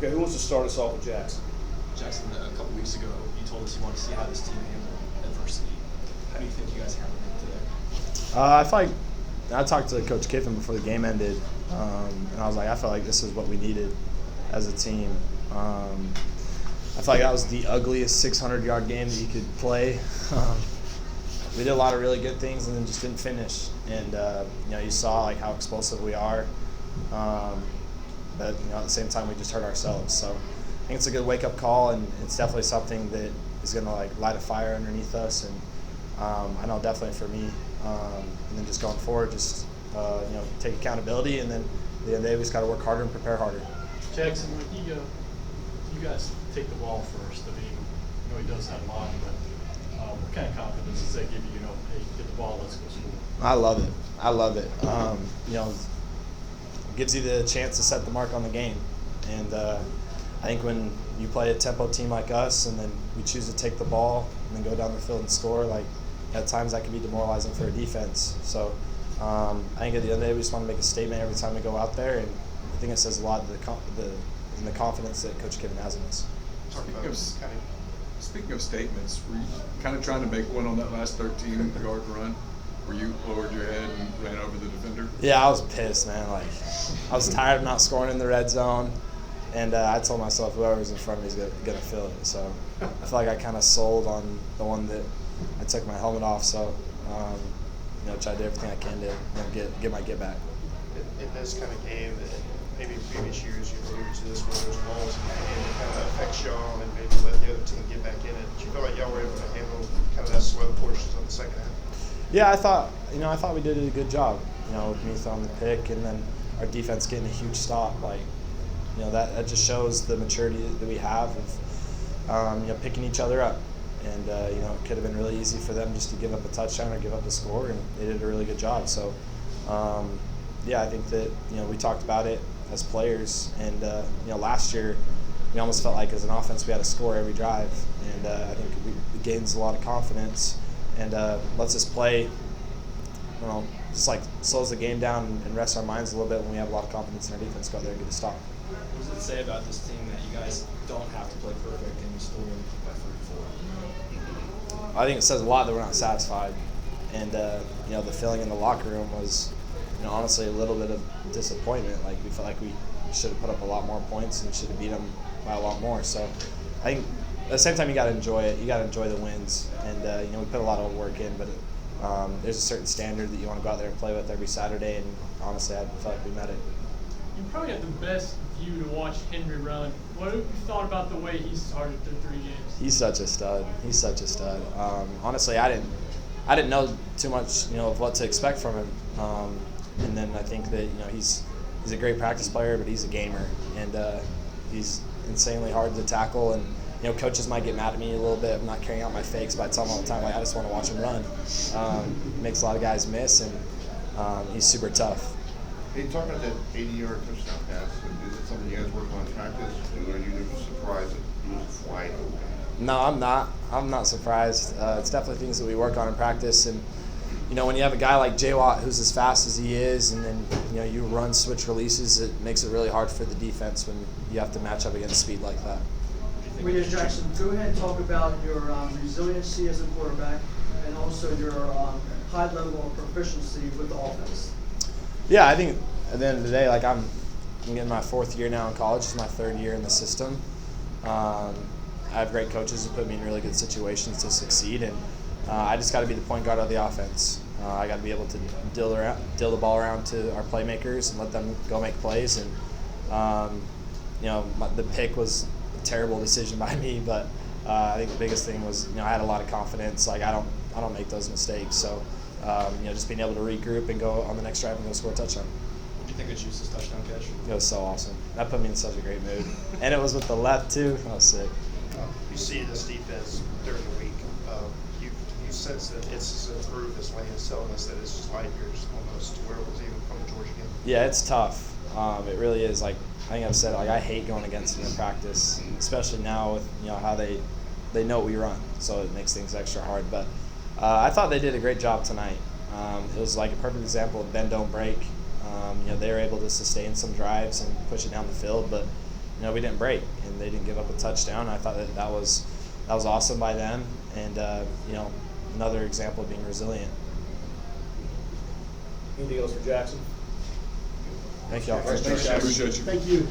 Okay, who wants to start us off with Jaxson? Jaxson, a couple weeks ago, you told us you wanted to see how this team handled adversity. How do you think you guys handled it today? I feel like I talked to Coach Kiffin before the game ended, and I was like, I felt like this is what we needed as a team. I felt like that was the ugliest 600-yard game that you could play. We did a lot of really good things and then just didn't finish. And you saw like how explosive we are, but at the same time we just hurt ourselves. So I think it's a good wake-up call, and it's definitely something that is going to like light a fire underneath us. And I know definitely for me, and then just going forward, just take accountability, and then at the end of the day we just got to work harder and prepare harder. Jaxson, when you guys take the ball first. I mean, he does that a lot, but what kind of confidence does that give you? Hey, get the ball, let's go score. I love it. I love it. It gives you the chance to set the mark on the game, and I think when you play a tempo team like us, and then we choose to take the ball and then go down the field and score, like at times that can be demoralizing for a defense. So I think at the end of the day, we just want to make a statement every time we go out there, and I think it says a lot of the confidence that Coach Kiffin has in us. Speaking of statements, were you kind of trying to make one on that last 13-yard run where you lowered your head and ran over the defender? Yeah, I was pissed, man. Like, I was tired of not scoring in the red zone, and I told myself whoever's in front of me is going to feel it. So I feel like I kind of sold on the one that I took my helmet off. So tried to do everything I can to get my get back. In this kind of game, maybe in previous years you've alluded to this, where there's balls in the game that kind of affects y'all and maybe let the other team get back in it. Do you feel like y'all were able to handle kind of that slow portions of the second half? Yeah, I thought we did a good job. With me throwing the pick and then our defense getting a huge stop. Like, that just shows the maturity that we have of picking each other up. And it could have been really easy for them just to give up a touchdown or give up a score, and they did a really good job. So, I think that we talked about it as players, and last year we almost felt like as an offense we had to score every drive, and I think we gained a lot of confidence and lets us play. Just like slows the game down and rests our minds a little bit when we have a lot of confidence in our defense. Go out there and get a stop. What does it say about this team that you guys don't have to play perfect and you still win by 34? I think it says a lot that we're not satisfied, and the feeling in the locker room was, honestly, a little bit of disappointment. Like we felt like we should have put up a lot more points and should have beat them by a lot more. So I think at the same time you got to enjoy it. You got to enjoy the wins, and we put a lot of work in, but there's a certain standard that you want to go out there and play with every Saturday, and honestly, I felt like we met it. You probably have the best view to watch Henry run. What have you thought about the way he started through 3 games? He's such a stud. Honestly, I didn't know too much, of what to expect from him. And then I think that he's a great practice player, but he's a gamer, and he's insanely hard to tackle. And coaches might get mad at me a little bit of not carrying out my fakes, but I tell them all the time, like, I just want to watch him run. Makes a lot of guys miss, and he's super tough. Hey, talking about that 80-yard touchdown pass, is it something you guys work on in practice, or are you surprised that it was wide open? No, I'm not. I'm not surprised. It's definitely things that we work on in practice, and when you have a guy like J. Watt who's as fast as he is, and then you run switch releases, it makes it really hard for the defense when you have to match up against speed like that. William Jaxson, go ahead and talk about your resiliency as a quarterback and also your high level of proficiency with the offense. Yeah, I think at the end of the day, like I'm getting my 4th year now in college. It's my 3rd year in the system. I have great coaches who put me in really good situations to succeed, and I just got to be the point guard of the offense. I got to be able to deal the ball around to our playmakers and let them go make plays. And the pick was a terrible decision by me, but I think the biggest thing was I had a lot of confidence. Like I don't make those mistakes. So just being able to regroup and go on the next drive and go score a touchdown. What do you think of Juice's touchdown catch? It was so awesome. That put me in such a great mood, and it was with the left too. That was sick. You see this defense during the week. You sense that it's improved, as Lane is telling us, that it's just light years almost to where it was even from the Georgia game. Yeah, it's tough. It really is. Like I think I've said, like I hate going against them in practice, especially now with how they know we run, so it makes things extra hard. But I thought they did a great job tonight. It was like a perfect example of bend don't break. They were able to sustain some drives and push it down the field, but we didn't break, and they didn't give up a touchdown. I thought that was awesome by them, and another example of being resilient. Anything else for Jaxson? Thank y'all. Thanks, Jaxson. Appreciate you. Thank you.